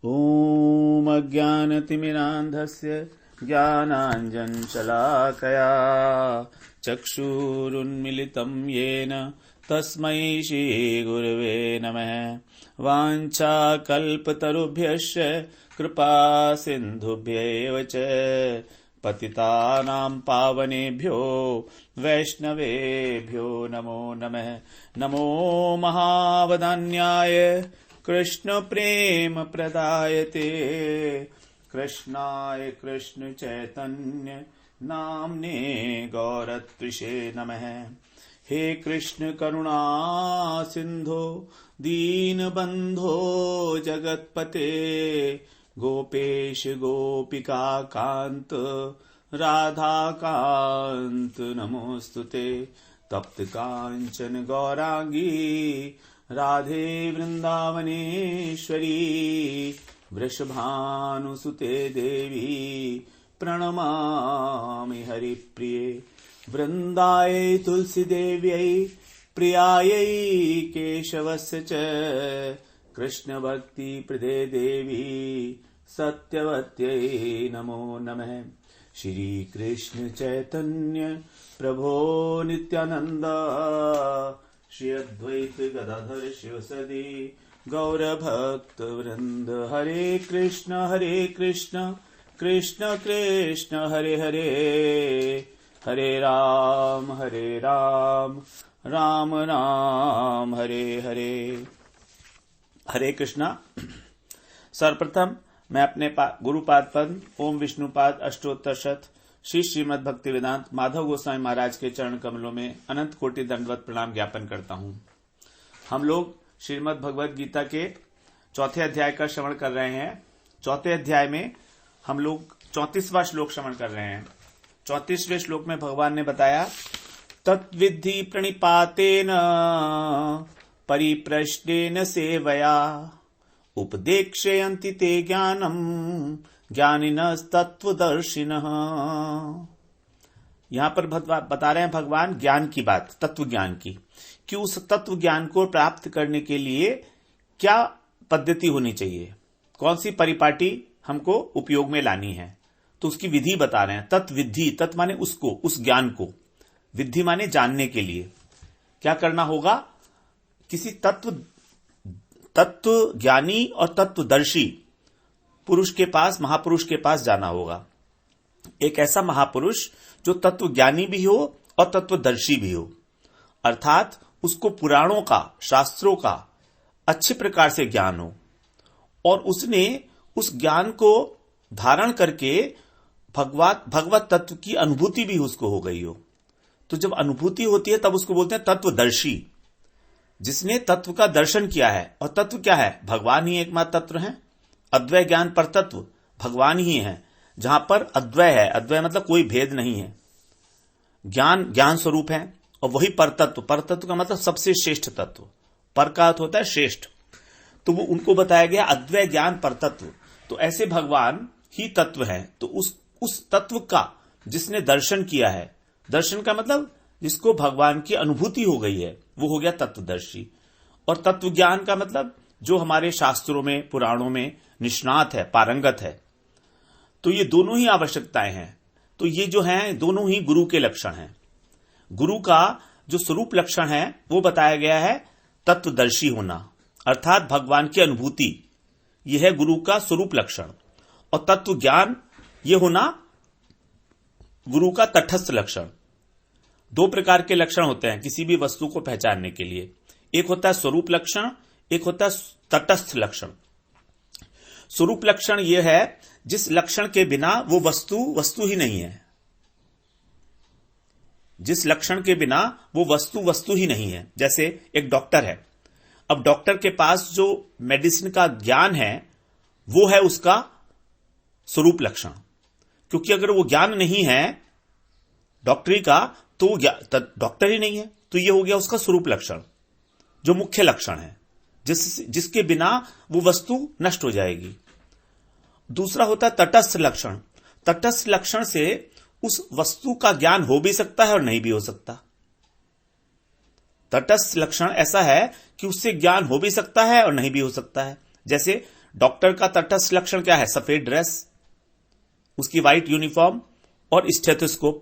ॐ अज्ञानतिमिरान्धस्य ज्ञानाञ्जनशलाकया चक्षुरुन्मिलितं येन तस्मै श्रीगुरवे नमः। वाञ्छाकल्पतरुभ्यश्च कृपासिन्धुभ्यैव च पतितानां पावनेभ्यो वैष्णवेभ्यो नमो नमः। नमो महावदान्याय कृष्ण प्रेम प्रदायते कृष्णाय कृष्ण चैतन्य नाम्ने गौरत्विषे नमः। हे कृष्ण करुणा सिंधो दीनबंधो जगत्पते गोपेश गोपिका कांत राधा कांत नमोस्तुते। तप्त कांचन गौरांगी राधे वृंदावनेश्वरी वृषभानुसुते देवी प्रणमामि हरिप्रिये। वृंदायै तुलसी देव्यै प्रियायै केशवस्य च कृष्ण भक्ति प्रदे देवी सत्यवत्यै नमो नमः। श्री कृष्ण चैतन्य प्रभो नित्यानंद श्री अद्वैत गदाधर शिवसदि गौरभक्त वृंद। हरे कृष्ण कृष्ण कृष्ण हरे हरे, हरे राम राम राम हरे हरे। हरे कृष्णा। सर्वप्रथम मैं अपने गुरुपाद पद ओम विष्णुपाद अष्टोत्तर शत श्री श्रीमद् भक्ति वेदांत माधव गोस्वामी महाराज के चरण कमलों में अनंत कोटि दंडवत प्रणाम ज्ञापन करता हूं। हम लोग श्रीमद् भगवद गीता के चौथे अध्याय का श्रवण कर रहे हैं। चौथे अध्याय में हम लोग 34वां श्लोक श्रवण कर रहे हैं। 34वें श्लोक में भगवान ने बताया, तत्विद्धि प्रणिपातेन परिप्रश्नेन सेवया उपदेक्षयन्ति ते ज्ञानम ज्ञानिनस्तत्वदर्शिनः। यहां पर बता रहे हैं भगवान ज्ञान की बात, तत्व ज्ञान की, कि उस तत्व ज्ञान को प्राप्त करने के लिए क्या पद्धति होनी चाहिए, कौन सी परिपाटी हमको उपयोग में लानी है। तो उसकी विधि बता रहे हैं। तत्विधि, तत् माने उसको, उस ज्ञान को, विधि माने जानने के लिए क्या करना होगा। किसी तत्व ज्ञानी और तत्वदर्शी पुरुष के पास, महापुरुष के पास जाना होगा। एक ऐसा महापुरुष जो तत्व ज्ञानी भी हो और तत्वदर्शी भी हो, अर्थात उसको पुराणों का, शास्त्रों का अच्छे प्रकार से ज्ञान हो और उसने उस ज्ञान को धारण करके भगवत तत्व की अनुभूति भी उसको हो गई हो। तो जब अनुभूति होती है तब उसको बोलते हैं तत्वदर्शी, जिसने तत्व का दर्शन किया है। और तत्व क्या है? भगवान ही एकमात्र तत्व है। अद्वय ज्ञान पर तत्व भगवान ही है। जहां पर अद्वय है, अद्वय मतलब कोई भेद नहीं है, ज्ञान स्वरूप है, और वही परतत्व, परतत्व का मतलब सबसे श्रेष्ठ तत्व, पर का अर्थ होता है श्रेष्ठ। तो वो उनको बताया गया अद्वय ज्ञान परतत्व। तो ऐसे भगवान ही तत्व है। तो उस तत्व का जिसने दर्शन किया है, दर्शन का मतलब जिसको भगवान की अनुभूति हो गई है, वो हो गया तत्वदर्शी। और तत्व ज्ञान का मतलब जो हमारे शास्त्रों में, पुराणों में निष्णात है, पारंगत है। तो ये दोनों ही आवश्यकताएं हैं। तो ये जो हैं दोनों ही गुरु के लक्षण हैं। गुरु का जो स्वरूप लक्षण है वो बताया गया है तत्वदर्शी होना, अर्थात भगवान की अनुभूति, यह है गुरु का स्वरूप लक्षण। और तत्व ज्ञान ये होना गुरु का तटस्थ लक्षण। दो प्रकार के लक्षण होते हैं किसी भी वस्तु को पहचानने के लिए। एक होता है स्वरूप लक्षण, एक होता है तटस्थ लक्षण। स्वरूप लक्षण यह है जिस लक्षण के बिना वो वस्तु ही नहीं है। जिस लक्षण के बिना वो वस्तु ही नहीं है। जैसे एक डॉक्टर है, अब डॉक्टर के पास जो मेडिसिन का ज्ञान है वो है उसका स्वरूप लक्षण। क्योंकि अगर वो ज्ञान नहीं है डॉक्टरी का तो डॉक्टर ही नहीं है। तो ये हो गया उसका स्वरूप लक्षण, जो मुख्य लक्षण है, जिसके बिना वो वस्तु नष्ट हो जाएगी। दूसरा होता है तटस्थ लक्षण। तटस्थ लक्षण से उस वस्तु का ज्ञान हो भी सकता है और नहीं भी हो सकता। तटस्थ लक्षण ऐसा है कि उससे ज्ञान हो भी सकता है और नहीं भी हो सकता है। जैसे डॉक्टर का तटस्थ लक्षण क्या है? सफेद ड्रेस, उसकी व्हाइट यूनिफॉर्म और स्टेथोस्कोप।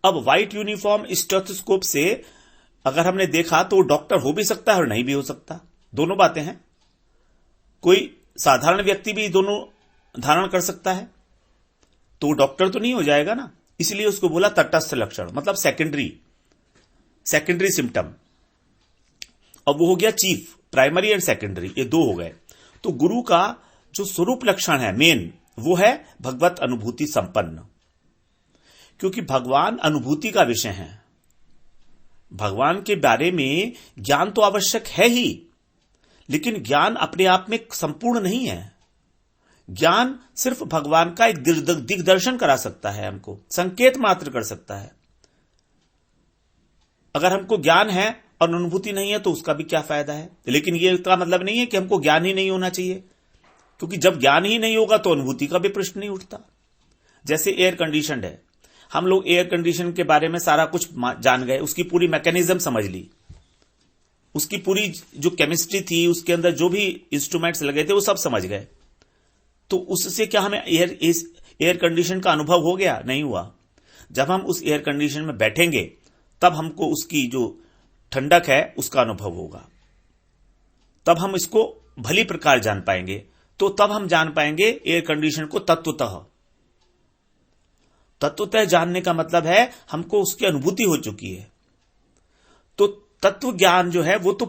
अब व्हाइट यूनिफॉर्म स्टेथोस्कोप से अगर हमने देखा तो डॉक्टर हो भी सकता है और नहीं भी हो सकता, दोनों बातें हैं। कोई साधारण व्यक्ति भी दोनों धारण कर सकता है, तो डॉक्टर तो नहीं हो जाएगा ना। इसलिए उसको बोला तटस्थ लक्षण, मतलब सेकेंडरी सिम्टम। अब वो हो गया चीफ, प्राइमरी एंड सेकेंडरी, ये दो हो गए। तो गुरु का जो स्वरूप लक्षण है मेन, वो है भगवत अनुभूति संपन्न, क्योंकि भगवान अनुभूति का विषय है। भगवान के बारे में ज्ञान तो आवश्यक है ही, लेकिन ज्ञान अपने आप में संपूर्ण नहीं है। ज्ञान सिर्फ भगवान का एक दिग्दर्शन करा सकता है, हमको संकेत मात्र कर सकता है। अगर हमको ज्ञान है और अनुभूति नहीं है तो उसका भी क्या फायदा है। लेकिन यह इसका मतलब नहीं है कि हमको ज्ञान ही नहीं होना चाहिए, क्योंकि जब ज्ञान ही नहीं होगा तो अनुभूति का भी प्रश्न नहीं उठता। जैसे एयर कंडीशनड है, हम लोग एयर कंडीशन के बारे में सारा कुछ जान गए, उसकी पूरी मैकेनिज्म समझ ली, उसकी पूरी जो केमिस्ट्री थी, उसके अंदर जो भी इंस्ट्रूमेंट्स लगे थे वो सब समझ गए, तो उससे क्या हमें एयर कंडीशन का अनुभव हो गया? नहीं हुआ। जब हम उस एयर कंडीशन में बैठेंगे तब हमको उसकी जो ठंडक है उसका अनुभव होगा, तब हम इसको भली प्रकार जान पाएंगे। तो तब हम जान पाएंगे एयर कंडीशन को तत्वतः जानने का मतलब है हमको उसकी अनुभूति हो चुकी है। तो तत्व ज्ञान जो है वो तो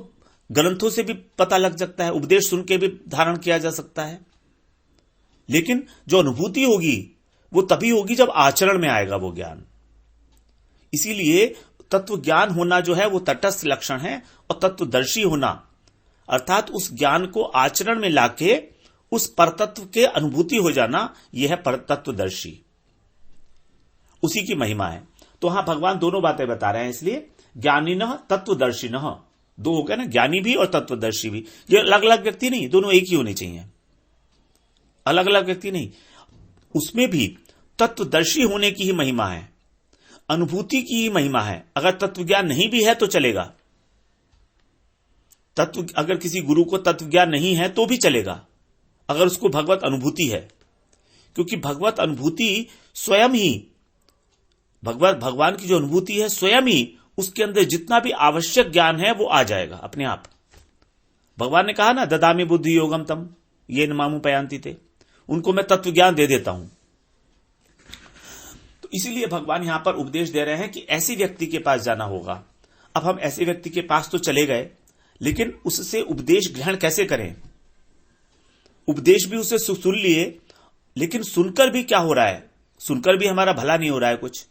ग्रंथों से भी पता लग सकता है, उपदेश सुन के भी धारण किया जा सकता है, लेकिन जो अनुभूति होगी वो तभी होगी जब आचरण में आएगा वो ज्ञान। इसीलिए तत्व ज्ञान होना जो है वो तटस्थ लक्षण है, और तत्वदर्शी होना अर्थात उस ज्ञान को आचरण में लाके उस परतत्व के अनुभूति हो जाना, यह है परतत्वदर्शी, उसी की महिमा है। तो हां, भगवान दोनों बातें बता रहे हैं, इसलिए ज्ञानिनः तत्वदर्शिनः, दो हो गए ना, ज्ञानी भी और तत्वदर्शी भी। ये अलग अलग व्यक्ति नहीं, दोनों एक ही होने चाहिए, अलग अलग व्यक्ति नहीं। उसमें भी तत्वदर्शी होने की ही महिमा है, अनुभूति की ही महिमा है। अगर तत्वज्ञान नहीं भी है तो चलेगा, अगर किसी गुरु को तत्वज्ञान नहीं है तो भी चलेगा, अगर उसको भगवत अनुभूति है, क्योंकि भगवत अनुभूति स्वयं ही, भगवान की जो अनुभूति है स्वयं ही उसके अंदर जितना भी आवश्यक ज्ञान है वो आ जाएगा अपने आप। भगवान ने कहा ना, ददामि बुद्धि योगम तम ये मामू पयांती थे, उनको मैं तत्व ज्ञान दे देता हूं। तो इसीलिए भगवान यहां पर उपदेश दे रहे हैं कि ऐसी व्यक्ति के पास जाना होगा। अब हम ऐसे व्यक्ति के पास तो चले गए, लेकिन उससे उपदेश ग्रहण कैसे करें? उपदेश भी उससे सुन लिए, लेकिन सुनकर भी क्या हो रहा है? सुनकर भी हमारा भला नहीं हो रहा है। कुछ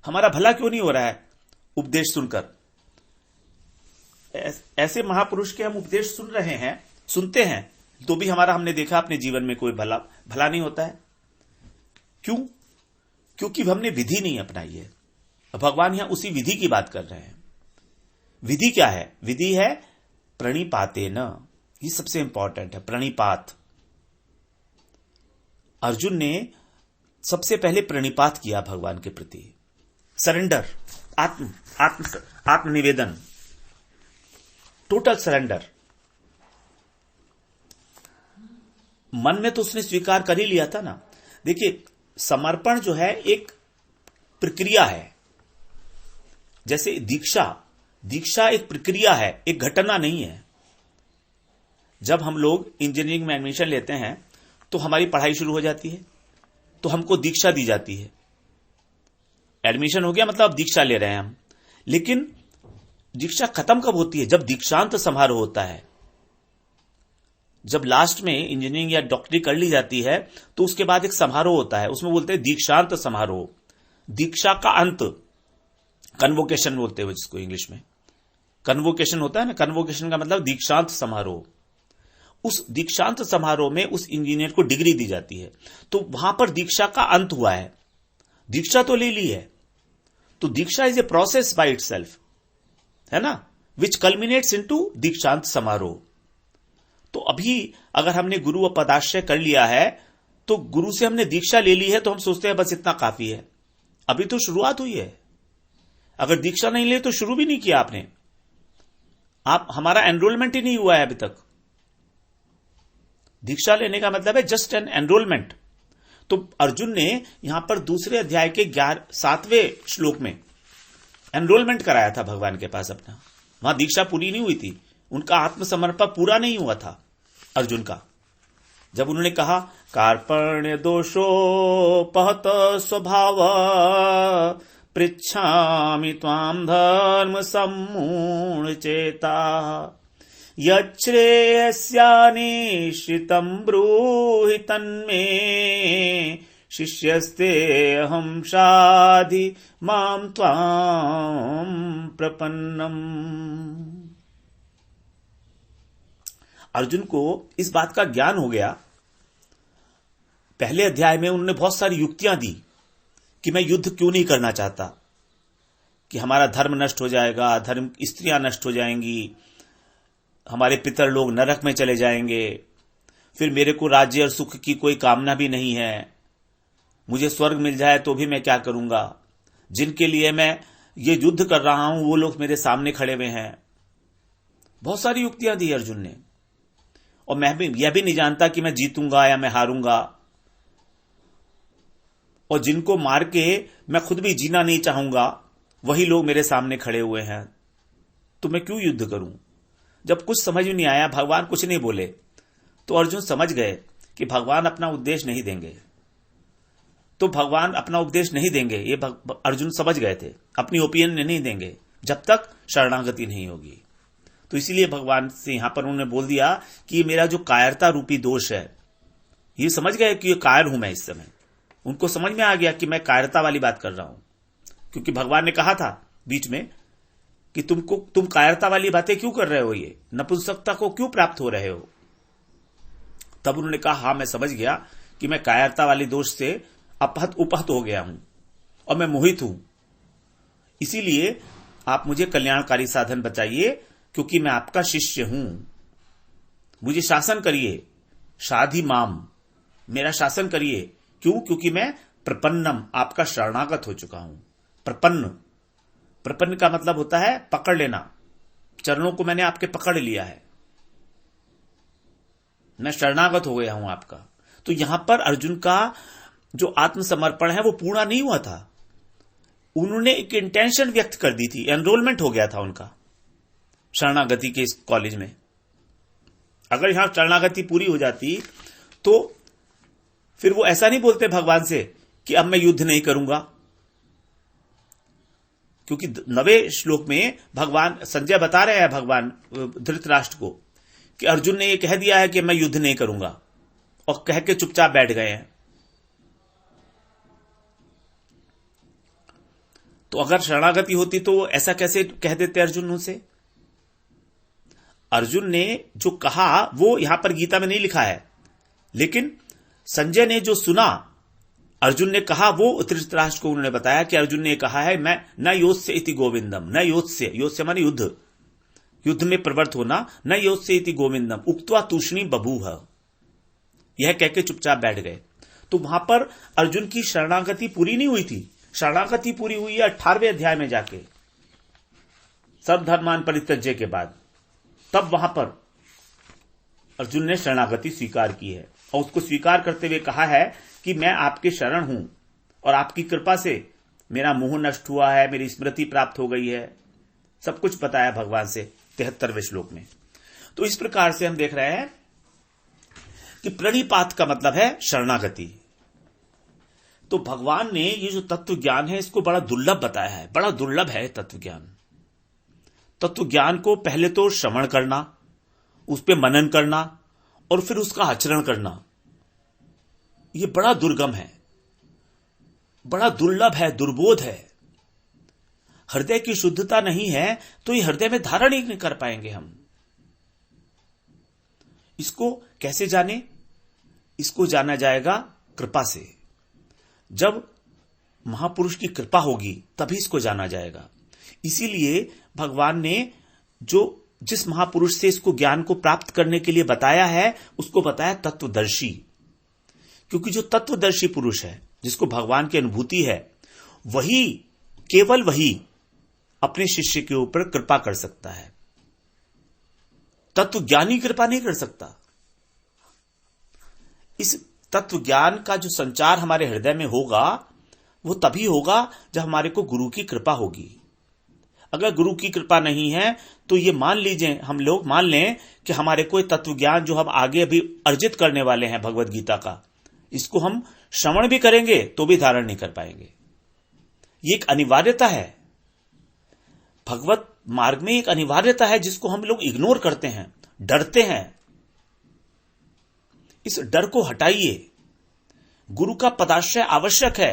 हमारा भला क्यों नहीं हो रहा है उपदेश सुनकर? ऐसे महापुरुष के हम उपदेश सुन रहे हैं, सुनते हैं, तो भी हमारा, हमने देखा अपने जीवन में कोई भला नहीं होता है। क्यों? क्योंकि हमने विधि नहीं अपनाई है। भगवान यहां उसी विधि की बात कर रहे हैं। विधि क्या है? विधि है प्रणिपातेन, ये सबसे इंपॉर्टेंट है, प्रणिपात। अर्जुन ने सबसे पहले प्रणिपात किया भगवान के प्रति, सरेंडर, आत्मनिवेदन, टोटल सरेंडर। मन में तो उसने स्वीकार कर ही लिया था ना। देखिए, समर्पण जो है एक प्रक्रिया है, जैसे दीक्षा एक प्रक्रिया है, एक घटना नहीं है। जब हम लोग इंजीनियरिंग में एडमिशन लेते हैं तो हमारी पढ़ाई शुरू हो जाती है, तो हमको दीक्षा दी जाती है। एडमिशन हो गया मतलब दीक्षा ले रहे हैं हम। लेकिन दीक्षा खत्म कब होती है? जब दीक्षांत समारोह होता है। जब लास्ट में इंजीनियरिंग या डॉक्टरी कर ली जाती है तो उसके बाद एक समारोह होता है, उसमें बोलते हैं दीक्षांत समारोह, दीक्षा का अंत, कन्वोकेशन बोलते हैं जिसको इंग्लिश में। कन्वोकेशन होता है ना, कन्वोकेशन का मतलब दीक्षांत समारोह। उस दीक्षांत समारोह में उस इंजीनियर को डिग्री दी जाती है, तो वहां पर दीक्षा का अंत हुआ है। दीक्षा तो ले ली है, तो दीक्षा is a process by itself, है ना, विच कल्मिनेट्स इनटू दीक्षांत समारोह। तो अभी अगर हमने गुरु व पदाश्रय कर लिया है, तो गुरु से हमने दीक्षा ले ली है, तो हम सोचते हैं बस इतना काफी है। अभी तो शुरुआत हुई है। अगर दीक्षा नहीं ले तो शुरू भी नहीं किया आपने, हमारा एनरोलमेंट ही नहीं हुआ है अभी तक। दीक्षा लेने का मतलब है जस्ट एन एनरोलमेंट। तो अर्जुन ने यहां पर दूसरे अध्याय के 7वें श्लोक में एनरोलमेंट कराया था भगवान के पास अपना। वहां दीक्षा पूरी नहीं हुई थी, उनका आत्मसमर्पण पूरा नहीं हुआ था अर्जुन का। जब उन्होंने कहा कार्पण्य दोषोपहत स्वभाव पृच्छामि त्वां धर्म सम्मूढ़ चेता यच्छ्रेयस्यानिश्चितं ब्रूहि तन्मे शिष्यस्ते अहं शाधि मां त्वां प्रपन्नम। अर्जुन को इस बात का ज्ञान हो गया। पहले अध्याय में उन्होंने बहुत सारी युक्तियां दी कि मैं युद्ध क्यों नहीं करना चाहता, कि हमारा धर्म नष्ट हो जाएगा, धर्म स्त्रियां नष्ट हो जाएंगी, हमारे पितर लोग नरक में चले जाएंगे, फिर मेरे को राज्य और सुख की कोई कामना भी नहीं है, मुझे स्वर्ग मिल जाए तो भी मैं क्या करूंगा, जिनके लिए मैं ये युद्ध कर रहा हूं वो लोग मेरे सामने खड़े हुए हैं। बहुत सारी युक्तियां दी अर्जुन ने। और मैं भी यह भी नहीं जानता कि मैं जीतूंगा या मैं हारूंगा, और जिनको मार के मैं खुद भी जीना नहीं चाहूंगा वही लोग मेरे सामने खड़े हुए हैं, तो मैं क्यों युद्ध करूं। जब कुछ समझ में नहीं आया, भगवान कुछ नहीं बोले, तो अर्जुन समझ गए कि भगवान अपना उपदेश नहीं देंगे। तो भगवान अपना उपदेश नहीं देंगे, ये अर्जुन समझ गए थे, अपनी ओपिनियन नहीं देंगे जब तक शरणागति नहीं होगी। तो इसीलिए भगवान से यहां पर उन्होंने बोल दिया कि ये मेरा जो कायरता रूपी दोष है, ये समझ गए कि ये कायर हूं मैं। इस समय उनको समझ में आ गया कि मैं कायरता वाली बात कर रहा हूं, क्योंकि भगवान ने कहा था बीच में कि तुम कायरता वाली बातें क्यों कर रहे हो, ये नपुंसकता को क्यों प्राप्त हो रहे हो। तब उन्होंने कहा हां मैं समझ गया कि मैं कायरता वाली दोष से उपहत हो गया हूं और मैं मोहित हूं, इसीलिए आप मुझे कल्याणकारी साधन बताइए, क्योंकि मैं आपका शिष्य हूं, मुझे शासन करिए, शाधि माम, मेरा शासन करिए। क्यों? क्योंकि मैं प्रपन्नम, आपका शरणागत हो चुका हूं। प्रपन्न का मतलब होता है पकड़ लेना, चरणों को मैंने आपके पकड़ लिया है, मैं शरणागत हो गया हूं आपका। तो यहां पर अर्जुन का जो आत्मसमर्पण है वो पूरा नहीं हुआ था। उन्होंने एक इंटेंशन व्यक्त कर दी थी, एनरोलमेंट हो गया था उनका शरणागति के इस कॉलेज में। अगर यहां शरणागति पूरी हो जाती तो फिर वो ऐसा नहीं बोलते भगवान से कि अब मैं युद्ध नहीं करूंगा, क्योंकि 9वें श्लोक में भगवान संजय बता रहे हैं भगवान धृतराष्ट्र को कि अर्जुन ने ये कह दिया है कि मैं युद्ध नहीं करूंगा, और कह के चुपचाप बैठ गए हैं। तो अगर शरणागति होती तो ऐसा कैसे कह देते अर्जुन उनसे। अर्जुन ने जो कहा वो यहां पर गीता में नहीं लिखा है, लेकिन संजय ने जो सुना अर्जुन ने कहा वो धृतराष्ट्र को उन्होंने बताया कि अर्जुन ने कहा है मैं न योत्स्य इति गोविंदम, न योत्स्य, योत्स्य माने युद्ध, युद्ध में प्रवृत्त होना, न योत्स्य इति गोविंदम उक्त्वा तूष्णी बभूव, यह कह के चुपचाप बैठ गए। तो वहां पर अर्जुन की शरणागति पूरी नहीं हुई थी। शरणागति पूरी हुई है 18वें अध्याय में जाके, सर्वधर्मान परित्यज्य के बाद, तब वहां पर अर्जुन ने शरणागति स्वीकार की है, और उसको स्वीकार करते हुए कहा है कि मैं आपके शरण हूं और आपकी कृपा से मेरा मोह नष्ट हुआ है, मेरी स्मृति प्राप्त हो गई है, सब कुछ बताया भगवान से 73वें श्लोक में। तो इस प्रकार से हम देख रहे हैं कि प्रणिपात का मतलब है शरणागति। तो भगवान ने ये जो तत्व ज्ञान है इसको बड़ा दुर्लभ बताया है, बड़ा दुर्लभ है तत्व ज्ञान। तत्व ज्ञान को पहले तो श्रवण करना, उस पर मनन करना और फिर उसका आचरण करना, यह बड़ा दुर्गम है, बड़ा दुर्लभ है, दुर्बोध है। हृदय की शुद्धता नहीं है तो ये हृदय में धारण ही नहीं कर पाएंगे हम। इसको कैसे जाने? इसको जाना जाएगा कृपा से। जब महापुरुष की कृपा होगी तभी इसको जाना जाएगा। इसीलिए भगवान ने जिस महापुरुष से इसको ज्ञान को प्राप्त करने के लिए बताया है उसको बताया तत्वदर्शी, क्योंकि जो तत्वदर्शी पुरुष है जिसको भगवान की अनुभूति है वही, केवल वही अपने शिष्य के ऊपर कृपा कर सकता है। तत्वज्ञानी कृपा नहीं कर सकता। इस तत्व ज्ञान का जो संचार हमारे हृदय में होगा वो तभी होगा जब हमारे को गुरु की कृपा होगी। अगर गुरु की कृपा नहीं है तो ये मान लीजिए, हम लोग मान लें कि हमारे कोई तत्व ज्ञान जो हम आगे अभी अर्जित करने वाले हैं भगवत गीता का, इसको हम श्रवण भी करेंगे तो भी धारण नहीं कर पाएंगे। ये एक अनिवार्यता है, भगवत मार्ग में एक अनिवार्यता है जिसको हम लोग इग्नोर करते हैं, डरते हैं। इस डर को हटाइए। गुरु का पदाश्रय आवश्यक है,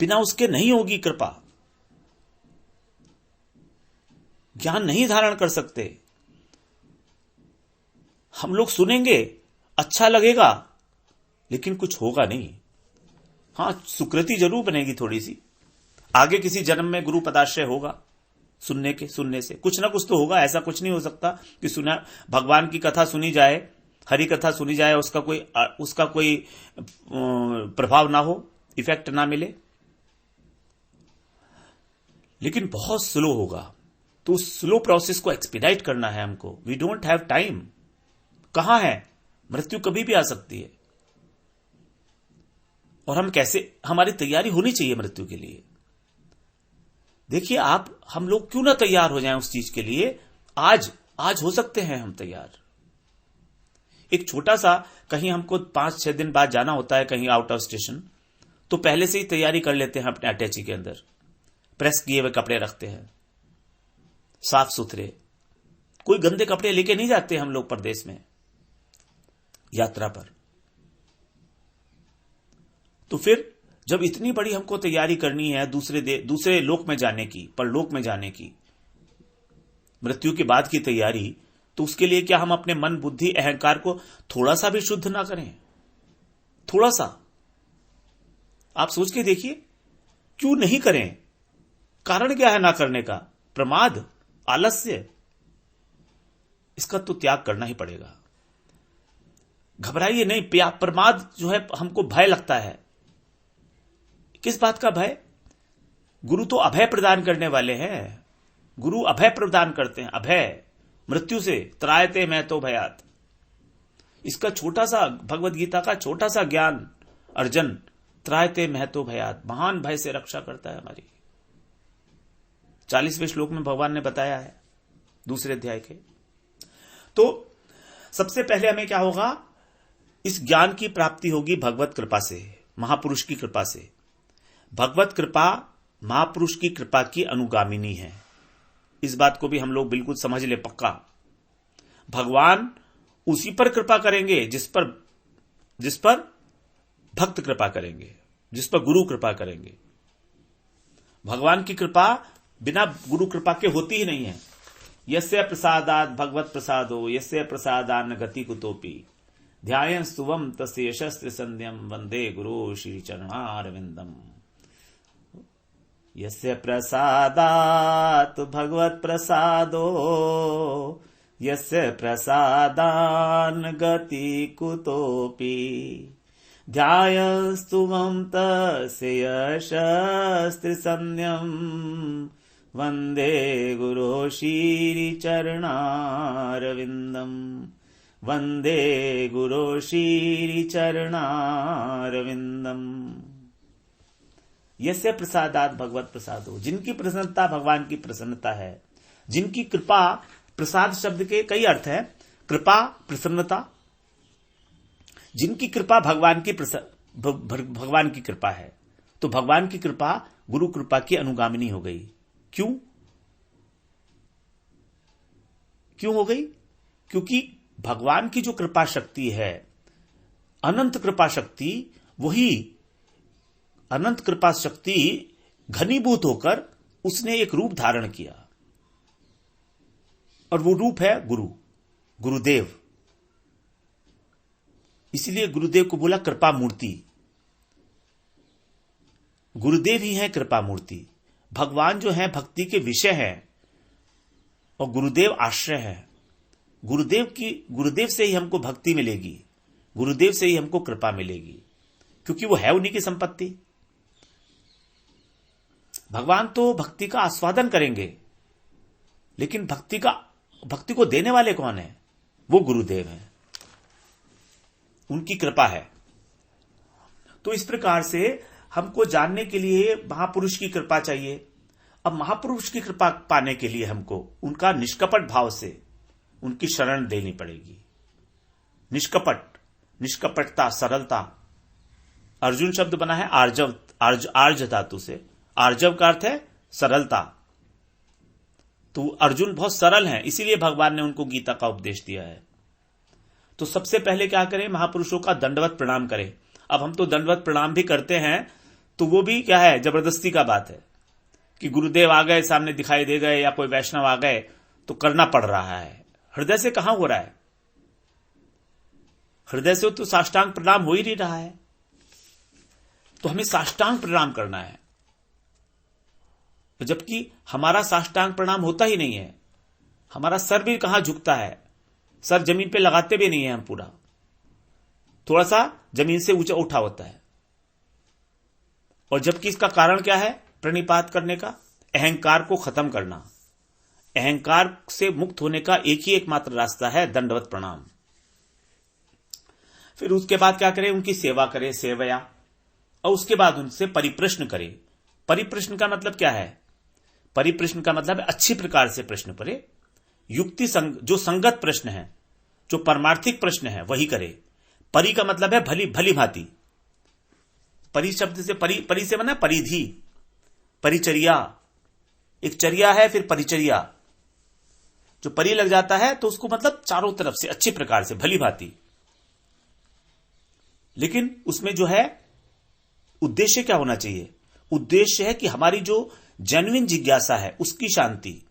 बिना उसके नहीं होगी कृपा, ज्ञान नहीं धारण कर सकते। हम लोग सुनेंगे, अच्छा लगेगा, लेकिन कुछ होगा नहीं। हां, सुकृति जरूर बनेगी थोड़ी सी, आगे किसी जन्म में गुरु पदाश्रय होगा, सुनने से कुछ ना कुछ तो होगा। ऐसा कुछ नहीं हो सकता कि सुना भगवान की कथा सुनी जाए, हरि कथा सुनी जाए, उसका कोई प्रभाव ना हो, इफेक्ट ना मिले, लेकिन बहुत स्लो होगा। तो उस स्लो प्रोसेस को एक्सपीडाइट करना है हमको। We don't have time. कहां है? मृत्यु कभी भी आ सकती है, और हम कैसे, हमारी तैयारी होनी चाहिए मृत्यु के लिए। देखिए, हम लोग क्यों ना तैयार हो जाएं उस चीज के लिए। आज हो सकते हैं हम तैयार। एक छोटा सा, कहीं हमको 5-6 दिन बाद जाना होता है कहीं आउट ऑफ स्टेशन, तो पहले से ही तैयारी कर लेते हैं अपने अटैची के अंदर। प्रेस किए हुए कपड़े रखते हैं, साफ सुथरे। कोई गंदे कपड़े लेके नहीं जाते हम लोग परदेश में यात्रा पर। तो फिर जब इतनी बड़ी हमको तैयारी करनी है दूसरे लोक में जाने की, परलोक में जाने की, मृत्यु के बाद की तैयारी, तो उसके लिए क्या हम अपने मन, बुद्धि, अहंकार को थोड़ा सा भी शुद्ध ना करें? थोड़ा सा आप सोच के देखिए, क्यों नहीं करें? कारण क्या है ना करने का? प्रमाद, आलस्य, इसका तो त्याग करना ही पड़ेगा। घबराइए नहीं। प्रमाद जो है, हमको भय लगता है। किस बात का भय? गुरु तो अभय प्रदान करने वाले हैं। गुरु अभय प्रदान करते हैं, अभय मृत्यु से। त्रायते मैं तो भयात, इसका छोटा सा, भगवत गीता का छोटा सा ज्ञान अर्जन, त्रायते मैं तो भयात, महान भय से रक्षा करता है हमारी। 40वें श्लोक में भगवान ने बताया है, दूसरे अध्याय के। तो सबसे पहले हमें क्या होगा? इस ज्ञान की प्राप्ति होगी भगवत कृपा से, महापुरुष की कृपा से। भगवत कृपा महापुरुष की कृपा की अनुगामिनी है। इस बात को भी हम लोग बिल्कुल समझ ले पक्का। भगवान उसी पर कृपा करेंगे जिस पर भक्त कृपा करेंगे, जिस पर गुरु कृपा करेंगे। भगवान की कृपा बिना गुरु कृपा के होती ही नहीं है। यस्य प्रसादात भगवत प्रसादो, यस्य प्रसादान गति कुतोपि, ध्यायन् स्तुवम् तस्य यशस्त्र संध्यम, वंदे गुरु श्री चरणारविंदम। यस्य प्रसादात भगवत प्रसादो, यस्य प्रसादान गति कुतोपि, ध्यायन् स्तुवम् तस्य यशस्त्र संध्यम, वंदे गुरु श्री चरणारविंदम, वंदे गुरु श्री चरणारविंदम। यस्य प्रसादात भगवत प्रसादो, जिनकी प्रसन्नता भगवान की प्रसन्नता है, जिनकी कृपा, प्रसाद शब्द के कई अर्थ है, कृपा, प्रसन्नता। जिनकी कृपा भगवान की कृपा है, तो भगवान की कृपा गुरु कृपा की अनुगामिनी हो गई। क्यों हो गई? क्योंकि भगवान की जो कृपा शक्ति है, अनंत कृपा शक्ति, वही अनंत कृपा शक्ति घनीभूत होकर उसने एक रूप धारण किया, और वो रूप है गुरुदेव। इसलिए गुरुदेव को बोला कृपा मूर्ति। गुरुदेव ही है कृपा मूर्ति। भगवान जो है भक्ति के विषय है, और गुरुदेव आश्रय है। गुरुदेव से ही हमको भक्ति मिलेगी, गुरुदेव से ही हमको कृपा मिलेगी, क्योंकि वो है उन्हीं की संपत्ति। भगवान तो भक्ति का आस्वादन करेंगे, लेकिन भक्ति को देने वाले कौन है? वो गुरुदेव हैं। उनकी कृपा है। तो इस प्रकार से हमको जानने के लिए महापुरुष की कृपा चाहिए। अब महापुरुष की कृपा पाने के लिए हमको उनका निष्कपट भाव से उनकी शरण देनी पड़ेगी। निष्कपट, निष्कपटता, सरलता। अर्जुन शब्द बना है आर्जव, आर्ज धातु से। आर्जव का अर्थ है सरलता। तो अर्जुन बहुत सरल हैं, इसीलिए भगवान ने उनको गीता का उपदेश दिया है। तो सबसे पहले क्या करें, महापुरुषों का दंडवत प्रणाम करें। अब हम तो दंडवत प्रणाम भी करते हैं, तो वो भी क्या है, जबरदस्ती का बात है कि गुरुदेव आ गए, सामने दिखाई दे गए, या कोई वैष्णव आ गए तो करना पड़ रहा है। हृदय से कहां हो रहा है? हृदय से तो साष्टांग प्रणाम हो ही नहीं रहा है। तो हमें साष्टांग प्रणाम करना है, जबकि हमारा साष्टांग प्रणाम होता ही नहीं है। हमारा सर भी कहां झुकता है, सर जमीन पे लगाते भी नहीं है हम, पूरा थोड़ा सा जमीन से ऊंचा उठा होता है। और जबकि इसका कारण क्या है प्रणिपात करने का? अहंकार को खत्म करना। अहंकार से मुक्त होने का एक ही एकमात्र रास्ता है दंडवत प्रणाम। फिर उसके बाद क्या करें, उनकी सेवा करें, सेवया। और उसके बाद उनसे परिप्रश्न करें। परिप्रश्न का मतलब क्या है? परिप्रश्न का मतलब है अच्छी प्रकार से प्रश्न करें, युक्ति जो संगत प्रश्न है, जो परमार्थिक प्रश्न है वही करे। परि का मतलब है भली भली भांति। परि शब्द से परि से बना परिधि, परिचर्या। एक चर्या है, फिर परिचर्या। जो परि लग जाता है तो उसको मतलब चारों तरफ से अच्छी प्रकार से भली भांति। लेकिन उसमें जो है उद्देश्य क्या होना चाहिए? उद्देश्य है कि हमारी जो जेन्युइन जिज्ञासा है उसकी शांति,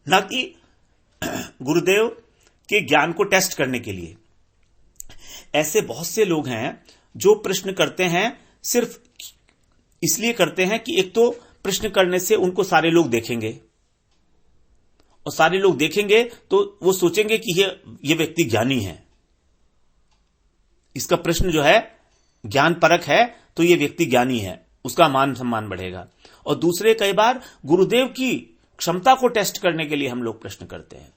ना कि गुरुदेव के ज्ञान को टेस्ट करने के लिए। ऐसे बहुत से लोग हैं जो प्रश्न करते हैं सिर्फ इसलिए करते हैं कि एक तो प्रश्न करने से उनको सारे लोग देखेंगे, और सारे लोग देखेंगे तो वो सोचेंगे कि ये व्यक्ति ज्ञानी है, इसका प्रश्न जो है ज्ञान परक है, तो ये व्यक्ति ज्ञानी है, उसका मान सम्मान बढ़ेगा। और दूसरे कई बार गुरुदेव की क्षमता को टेस्ट करने के लिए हम लोग प्रश्न करते हैं।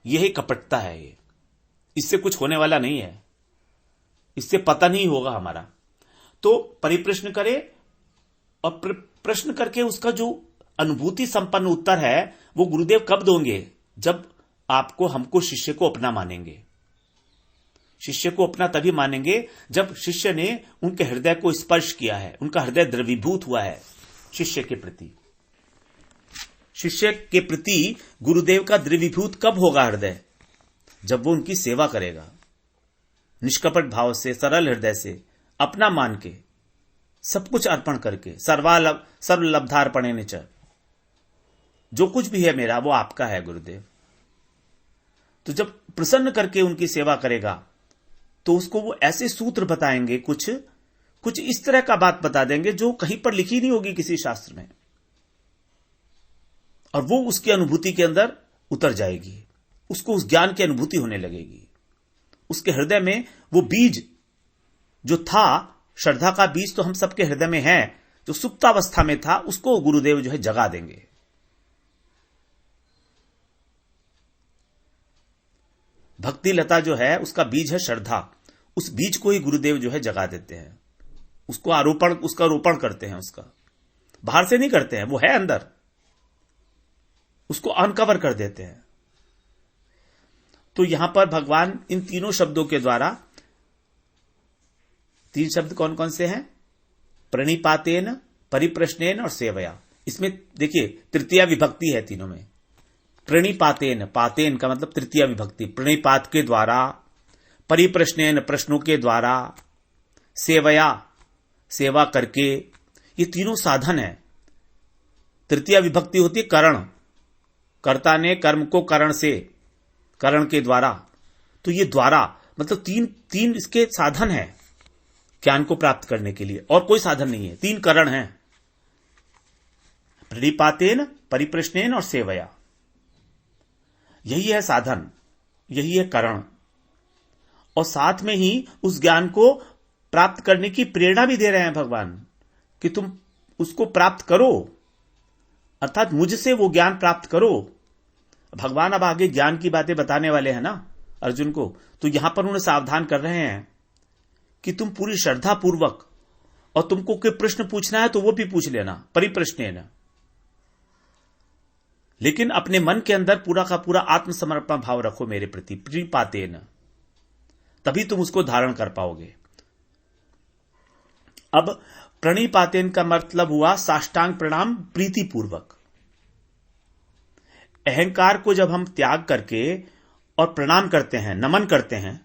यही कपटता है। ये इससे कुछ होने वाला नहीं है, इससे पता नहीं होगा हमारा। तो परिप्रश्न करे, और प्रश्न करके उसका जो अनुभूति संपन्न उत्तर है वो गुरुदेव कब दोगे? जब आपको हमको शिष्य को अपना मानेंगे। शिष्य को अपना तभी मानेंगे जब शिष्य ने उनके हृदय को स्पर्श किया है, उनका हृदय द्रवीभूत हुआ है शिष्य के प्रति। शिष्य के प्रति गुरुदेव का द्रवीभूत कब होगा हृदय? जब वो उनकी सेवा करेगा, निष्कपट भाव से, सरल हृदय से, अपना मान के, सब कुछ अर्पण करके। सर्वलब्धार्पणेन च, जो कुछ भी है मेरा वो आपका है गुरुदेव। तो जब प्रसन्न करके उनकी सेवा करेगा तो उसको वो ऐसे सूत्र बताएंगे, कुछ इस तरह का बात बता देंगे जो कहीं पर लिखी नहीं होगी किसी शास्त्र में, और वो उसकी अनुभूति के अंदर उतर जाएगी, उसको उस ज्ञान की अनुभूति होने लगेगी। उसके हृदय में वो बीज जो था, श्रद्धा का बीज तो हम सबके हृदय में है, जो सुप्तावस्था में था उसको गुरुदेव जो है जगा देंगे। भक्ति लता जो है उसका बीज है श्रद्धा, उस बीज को ही गुरुदेव जो है जगा देते हैं, उसका रोपण करते हैं। उसका बाहर से नहीं करते हैं, वो है अंदर, उसको अनकवर कर देते हैं। तो यहां पर भगवान इन तीनों शब्दों के द्वारा, तीन शब्द कौन कौन से हैं? प्रणिपातेन, परिप्रश्नेन और सेवया। इसमें देखिए तृतीया विभक्ति है तीनों में। प्रणिपातेन, पातेन का मतलब तृतीया विभक्ति, प्रणिपात के द्वारा, परिप्रश्नेन प्रश्नों के द्वारा, सेवया सेवा करके। ये तीनों साधन है। तृतीया विभक्ति होती है करण, कर्ता ने कर्म को करण से, करण के द्वारा। तो ये द्वारा मतलब तीन इसके साधन है ज्ञान को प्राप्त करने के लिए, और कोई साधन नहीं है, तीन करण हैं, प्रणिपातेन, परिप्रश्नेन और सेवया। यही है साधन, यही है करण। और साथ में ही उस ज्ञान को प्राप्त करने की प्रेरणा भी दे रहे हैं भगवान कि तुम उसको प्राप्त करो, अर्थात मुझसे वो ज्ञान प्राप्त करो। भगवान अब आगे ज्ञान की बातें बताने वाले हैं ना, अर्जुन को। तो यहां पर उन्हें सावधान कर रहे हैं कि तुम पूरी श्रद्धा पूर्वक, और तुमको कोई प्रश्न पूछना है तो वो भी पूछ लेना, परिप्रश्नेन, लेकिन अपने मन के अंदर पूरा का पूरा आत्मसमर्पण भाव रखो मेरे प्रति, प्रणिपातेन, तभी तुम उसको धारण कर पाओगे। अब प्रणिपातेन का मतलब हुआ साष्टांग प्रणाम प्रीतिपूर्वक। अहंकार को जब हम त्याग करके और प्रणाम करते हैं, नमन करते हैं,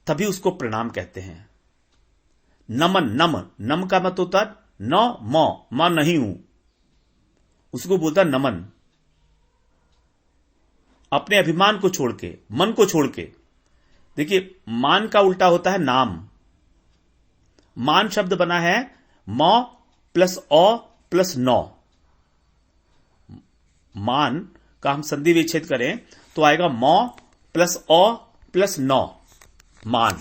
तभी उसको प्रणाम कहते हैं। नमन, नम का मत होता न म नहीं हूं, उसको बोलता नमन। अपने अभिमान को छोड़ के, मन को छोड़ के। देखिए, मान का उल्टा होता है नाम। मान शब्द बना है म प्लस अ प्लस नौ। मान का हम संधि विच्छेद करें तो आएगा म प्लस अ प्लस नौ, मान।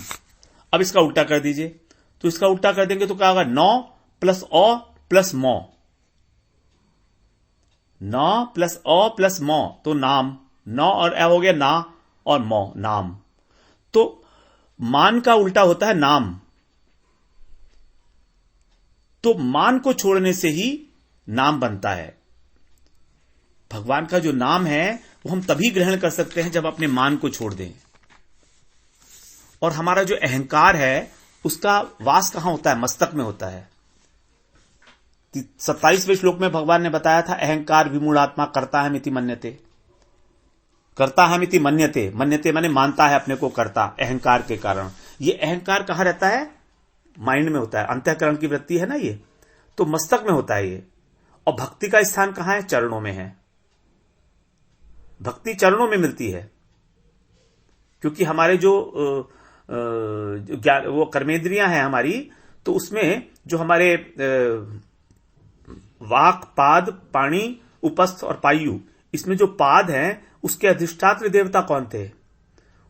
अब इसका उल्टा कर दीजिए, तो इसका उल्टा कर देंगे तो क्या होगा? नौ प्लस अ प्लस मौ, नौ प्लस अ प्लस मौ, तो नाम। नौ और अ हो गया ना, और मौ, नाम। तो मान का उल्टा होता है नाम। तो मान को छोड़ने से ही नाम बनता है। भगवान का जो नाम है वो हम तभी ग्रहण कर सकते हैं जब अपने मान को छोड़ दें। और हमारा जो अहंकार है उसका वास कहां होता है? मस्तक में होता है। 27वें श्लोक में भगवान ने बताया था, अहंकार विमूढ़ात्मा करता है मिति मन्यते। करता है मिति मन्यते, मन्यते माने मानता है अपने को करता, अहंकार के कारण। ये अहंकार कहां रहता है? माइंड में होता है। अंतःकरण की वृत्ति है ना ये, तो मस्तक में होता है ये। और भक्ति का स्थान कहां है? चरणों में है। भक्ति चरणों में मिलती है, क्योंकि हमारे जो वो कर्मेंद्रियां हैं हमारी, तो उसमें जो हमारे वाक, पाद, पाणी, उपस्थ और पायु, इसमें जो पाद हैं उसके अधिष्ठात्र देवता कौन थे?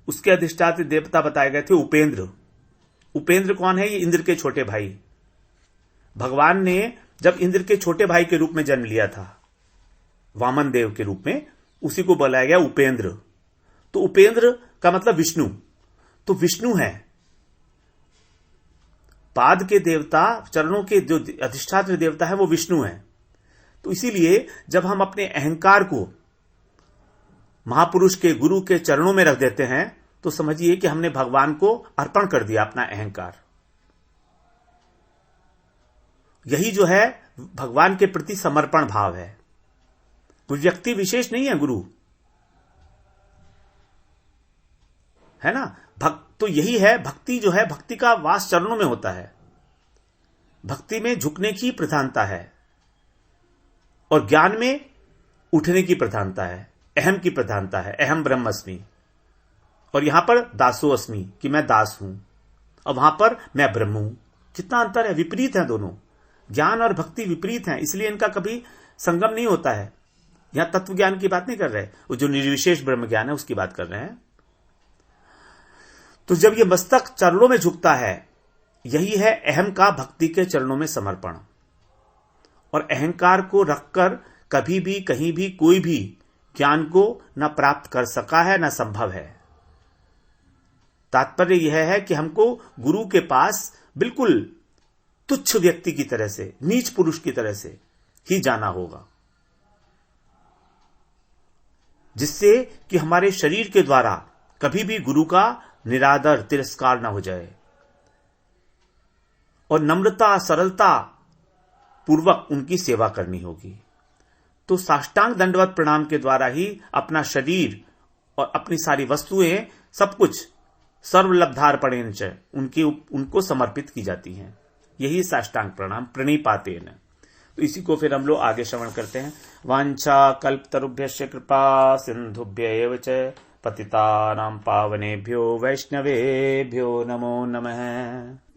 उसके अधिष्ठात्र देवता बताए गए थे उपेंद्र। उपेंद्र कौन है? ये इंद्र के छोटे भाई। भगवान ने जब इंद्र के छोटे भाई के रूप में जन्म लिया था, वामन देव के रूप में, उसी को बुलाया गया उपेंद्र। तो उपेंद्र का मतलब विष्णु, तो विष्णु है। पाद के देवता, चरणों के जो अधिष्ठात्र देवता है वो विष्णु है। तो इसीलिए जब हम अपने अहंकार को महापुरुष के, गुरु के चरणों में रख देते हैं, तो समझिए कि हमने भगवान को अर्पण कर दिया अपना अहंकार। यही जो है भगवान के प्रति समर्पण भाव है। कोई व्यक्ति विशेष नहीं है गुरु, है ना। तो यही है भक्ति जो है, भक्ति का वास चरणों में होता है। भक्ति में झुकने की प्रधानता है और ज्ञान में उठने की प्रधानता है, अहम की प्रधानता है। अहम ब्रह्मस्मि, और यहां पर दासो अस्मि, कि मैं दास हूं, और वहां पर मैं ब्रह्म हूं। कितना अंतर है, विपरीत है दोनों। ज्ञान और भक्ति विपरीत हैं, इसलिए इनका कभी संगम नहीं होता है। यहां तत्व ज्ञान की बात नहीं कर रहे, वो जो निर्विशेष ब्रह्म ज्ञान है उसकी बात कर रहे हैं। तो जब ये मस्तक चरणों में झुकता है, यही है अहम का भक्ति के चरणों में समर्पण। और अहंकार को रखकर कभी भी, कहीं भी, कोई भी ज्ञान को न प्राप्त कर सका है, न संभव है। तात्पर्य यह है कि हमको गुरु के पास बिल्कुल तुच्छ व्यक्ति की तरह से, नीच पुरुष की तरह से ही जाना होगा, जिससे कि हमारे शरीर के द्वारा कभी भी गुरु का निरादर, तिरस्कार न हो जाए, और नम्रता, सरलता पूर्वक उनकी सेवा करनी होगी। तो साष्टांग दंडवत प्रणाम के द्वारा ही अपना शरीर और अपनी सारी वस्तुएं, सब कुछ सर्वलब्धार्पणेन च, उनको समर्पित की जाती हैं। यही साष्टांग प्रणाम, प्रणिपातेन। तो इसी को फिर हम लोग आगे श्रवण करते हैं। वांछा कल्पतरुभ्यश्च कृपा सिंधुभ्य एव च पतितानां पावनेभ्यो वैष्णवेभ्यो नमो नमः।